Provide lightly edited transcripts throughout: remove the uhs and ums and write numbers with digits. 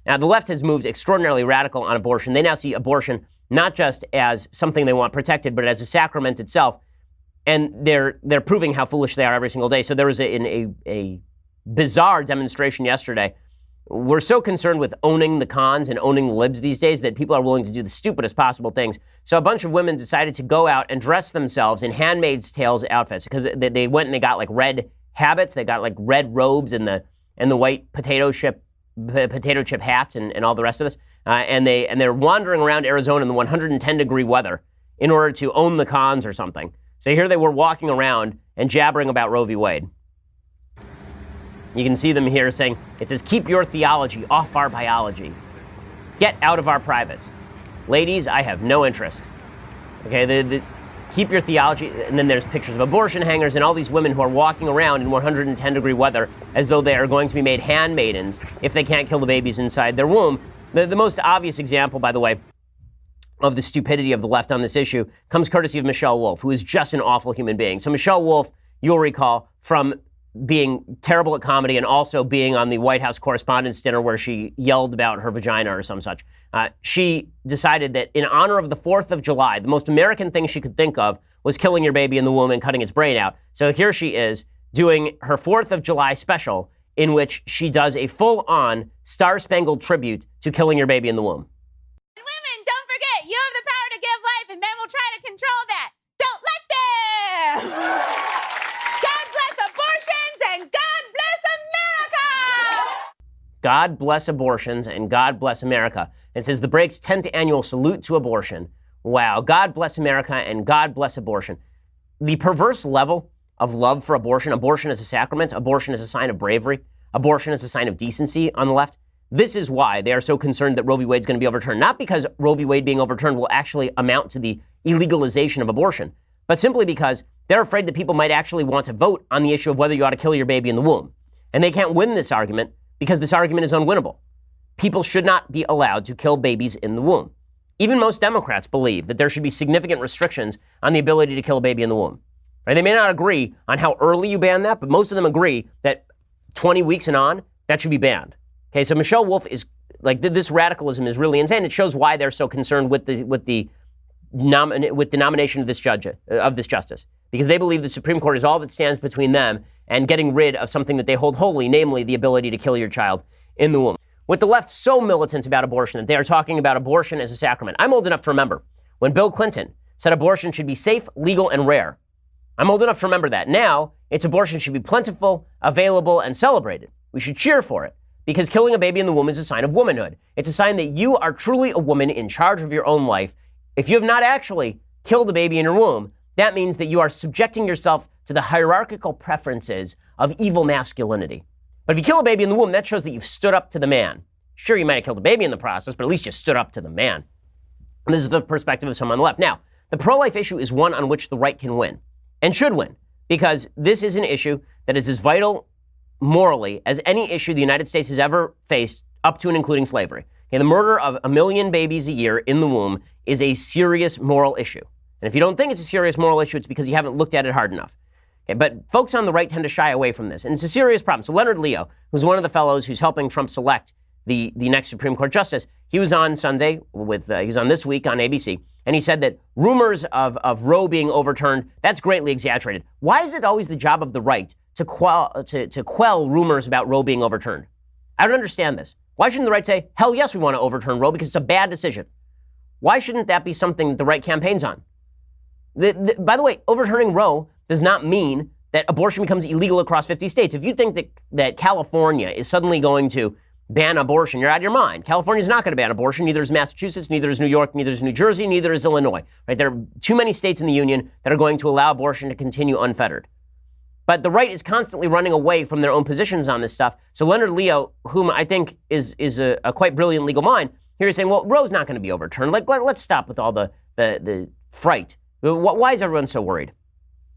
Now, the left has moved extraordinarily radical on abortion. They now see abortion not just as something they want protected, but as a sacrament itself. And they're proving how foolish they are every single day. So there was a bizarre demonstration yesterday. We're so concerned with owning the cons and owning the libs these days that people are willing to do the stupidest possible things. So a bunch of women decided to go out and dress themselves in Handmaid's Tales outfits because they went and they got like red habits. They got like red robes and the white potato chip hats and all the rest of this. And they're wandering around Arizona in the 110 degree weather in order to own the cons or something. So here they were walking around and jabbering about Roe v. Wade. You can see them here saying, it says, keep your theology off our biology. Get out of our privates. Ladies, I have no interest. Okay, keep your theology. And then there's pictures of abortion hangers and all these women who are walking around in 110 degree weather as though they are going to be made handmaidens if they can't kill the babies inside their womb. The most obvious example, by the way, of the stupidity of the left on this issue comes courtesy of Michelle Wolf, who is just an awful human being. So Michelle Wolf, you'll recall from being terrible at comedy and also being on the White House Correspondents' Dinner where she yelled about her vagina or some such. She decided that in honor of the 4th of July, the most American thing she could think of was killing your baby in the womb and cutting its brain out. So here she is doing her 4th of July special in which she does a full-on star-spangled tribute to killing your baby in the womb. Women, don't forget, you have the power to give life and men will try to control that. Don't let them! God bless abortions and God bless America! God bless abortions and God bless America. It says the Break's 10th annual salute to abortion. Wow, God bless America and God bless abortion. The perverse level of love for abortion, abortion as a sacrament, abortion as a sign of bravery, abortion as a sign of decency on the left. This is why they are so concerned that Roe v. Wade is going to be overturned. Not because Roe v. Wade being overturned will actually amount to the illegalization of abortion, but simply because they're afraid that people might actually want to vote on the issue of whether you ought to kill your baby in the womb. And they can't win this argument because this argument is unwinnable. People should not be allowed to kill babies in the womb. Even most Democrats believe that there should be significant restrictions on the ability to kill a baby in the womb. Right? They may not agree on how early you ban that, but most of them agree that 20 weeks and on, that should be banned. Okay, so Michelle Wolf is like, this radicalism is really insane. It shows why they're so concerned with the nomination of this justice, because they believe the Supreme Court is all that stands between them and getting rid of something that they hold holy, namely the ability to kill your child in the womb. With the left so militant about abortion that they are talking about abortion as a sacrament. I'm old enough to remember when Bill Clinton said abortion should be safe, legal, and rare. I'm old enough to remember that. Now, it's abortion should be plentiful, available, and celebrated. We should cheer for it because killing a baby in the womb is a sign of womanhood. It's a sign that you are truly a woman in charge of your own life. If you have not actually killed a baby in your womb, that means that you are subjecting yourself to the hierarchical preferences of evil masculinity. But if you kill a baby in the womb, that shows that you've stood up to the man. Sure, you might have killed a baby in the process, but at least you stood up to the man. And this is the perspective of someone on the left. Now, the pro-life issue is one on which the right can win and should win, because this is an issue that is as vital morally as any issue the United States has ever faced, up to and including slavery. Okay, the murder of 1 million babies a year in the womb is a serious moral issue. And if you don't think it's a serious moral issue, it's because you haven't looked at it hard enough. Okay, but folks on the right tend to shy away from this, and it's a serious problem. So Leonard Leo, who's one of the fellows who's helping Trump select the next Supreme Court justice, he was on Sunday he was on This Week on ABC, and he said that rumors of Roe being overturned, that's greatly exaggerated. Why is it always the job of the right to quell rumors about Roe being overturned? I don't understand this. Why shouldn't the right say, hell yes, we want to overturn Roe because it's a bad decision? Why shouldn't that be something that the right campaigns on? By the way, overturning Roe does not mean that abortion becomes illegal across 50 states. If you think that California is suddenly going to ban abortion, you're out of your mind. California is not going to ban abortion. Neither is Massachusetts, neither is New York, neither is New Jersey, neither is Illinois. Right? There are too many states in the union that are going to allow abortion to continue unfettered. But the right is constantly running away from their own positions on this stuff. So Leonard Leo, whom I think is a quite brilliant legal mind, here is saying, well, Roe's not going to be overturned. Let's stop with all the fright. Why is everyone so worried?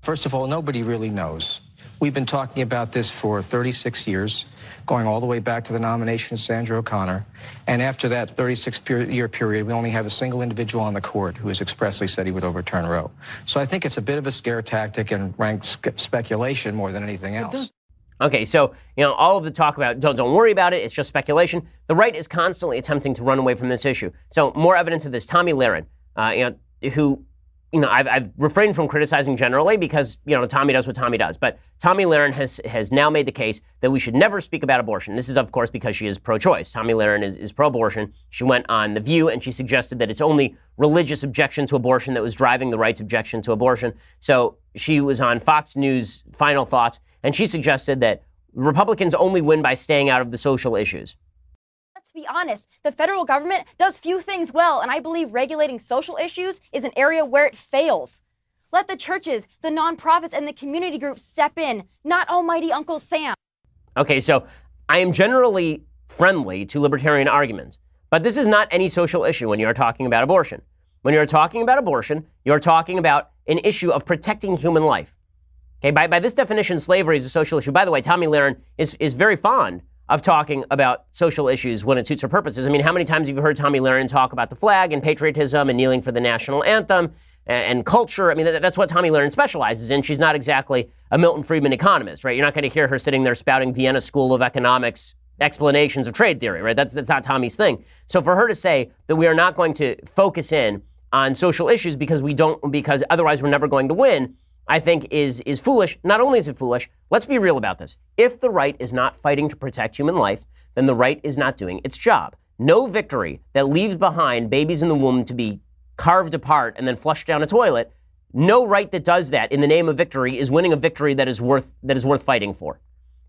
First of all, nobody really knows. We've been talking about this for 36 years, going all the way back to the nomination of Sandra O'Connor. And after that 36-year period, we only have a single individual on the court who has expressly said he would overturn Roe. So I think it's a bit of a scare tactic and rank speculation more than anything else. Okay, so, all of the talk about don't worry about it, it's just speculation. The right is constantly attempting to run away from this issue. So more evidence of this. Tomi Lahren, who, I've refrained from criticizing generally because, Tomi does what Tomi does. But Tomi Lahren has now made the case that we should never speak about abortion. This is, of course, because she is pro-choice. Tomi Lahren is pro-abortion. She went on The View and she suggested that it's only religious objection to abortion that was driving the right's objection to abortion. So she was on Fox News Final Thoughts, and she suggested that Republicans only win by staying out of the social issues. Let's be honest, the federal government does few things well, and I believe regulating social issues is an area where it fails. Let the churches, the nonprofits, and the community groups step in, not almighty Uncle Sam. Okay, so I am generally friendly to libertarian arguments, but this is not any social issue when you're talking about abortion. When you're talking about abortion, you're talking about an issue of protecting human life. Okay, by this definition, slavery is a social issue. By the way, Tomi Lahren is very fond of talking about social issues when it suits her purposes. I mean, how many times have you heard Tomi Lahren talk about the flag and patriotism and kneeling for the national anthem and culture? I mean, that's what Tomi Lahren specializes in. She's not exactly a Milton Friedman economist, right? You're not going to hear her sitting there spouting Vienna School of Economics explanations of trade theory, right? That's not Tomi's thing. So for her to say that we are not going to focus in on social issues because otherwise we're never going to win, I think is foolish. Not only is it foolish, let's be real about this. If the right is not fighting to protect human life, then the right is not doing its job. No victory that leaves behind babies in the womb to be carved apart and then flushed down a toilet, no right that does that in the name of victory is winning a victory that is worth fighting for.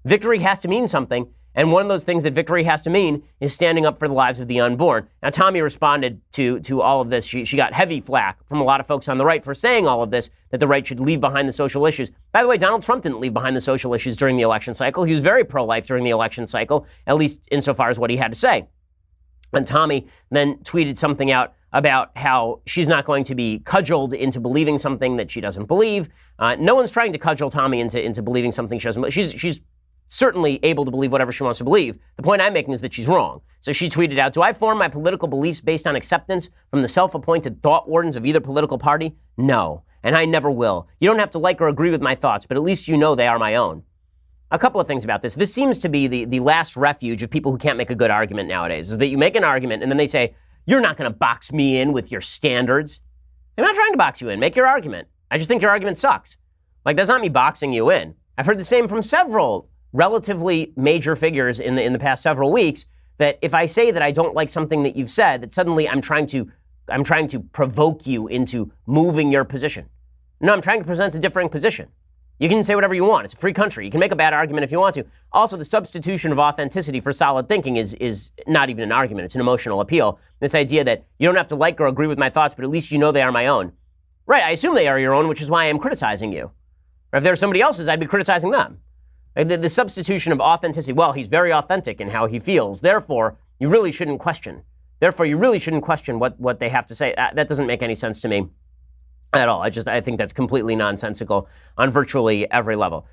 Victory has to mean something, and one of those things that victory has to mean is standing up for the lives of the unborn. Now, Tomi responded to all of this. She got heavy flack from a lot of folks on the right for saying all of this, that the right should leave behind the social issues. By the way, Donald Trump didn't leave behind the social issues during the election cycle. He was very pro-life during the election cycle, at least insofar as what he had to say. And Tomi then tweeted something out about how she's not going to be cudgeled into believing something that she doesn't believe. No one's trying to cudgel Tomi into believing something she doesn't believe. She's certainly able to believe whatever she wants to believe. The point I'm making is that she's wrong. So she tweeted out, "Do I form my political beliefs based on acceptance from the self-appointed thought wardens of either political party? No, and I never will. You don't have to like or agree with my thoughts, but at least you know they are my own." A couple of things about this. This seems to be the last refuge of people who can't make a good argument nowadays, is that you make an argument and then they say, "You're not going to box me in with your standards." I'm not trying to box you in. Make your argument. I just think your argument sucks. Like, that's not me boxing you in. I've heard the same from several relatively major figures in the past several weeks, that if I say that I don't like something that you've said, that suddenly I'm trying to provoke you into moving your position. No, I'm trying to present a differing position. You can say whatever you want. It's a free country. You can make a bad argument if you want to. Also, the substitution of authenticity for solid thinking is not even an argument. It's an emotional appeal. This idea that you don't have to like or agree with my thoughts, but at least you know they are my own. Right, I assume they are your own, which is why I am criticizing you. Or if they're somebody else's, I'd be criticizing them. The substitution of authenticity, well, he's very authentic in how he feels. Therefore, you really shouldn't question. What they have to say. That doesn't make any sense to me at all. I think that's completely nonsensical on virtually every level.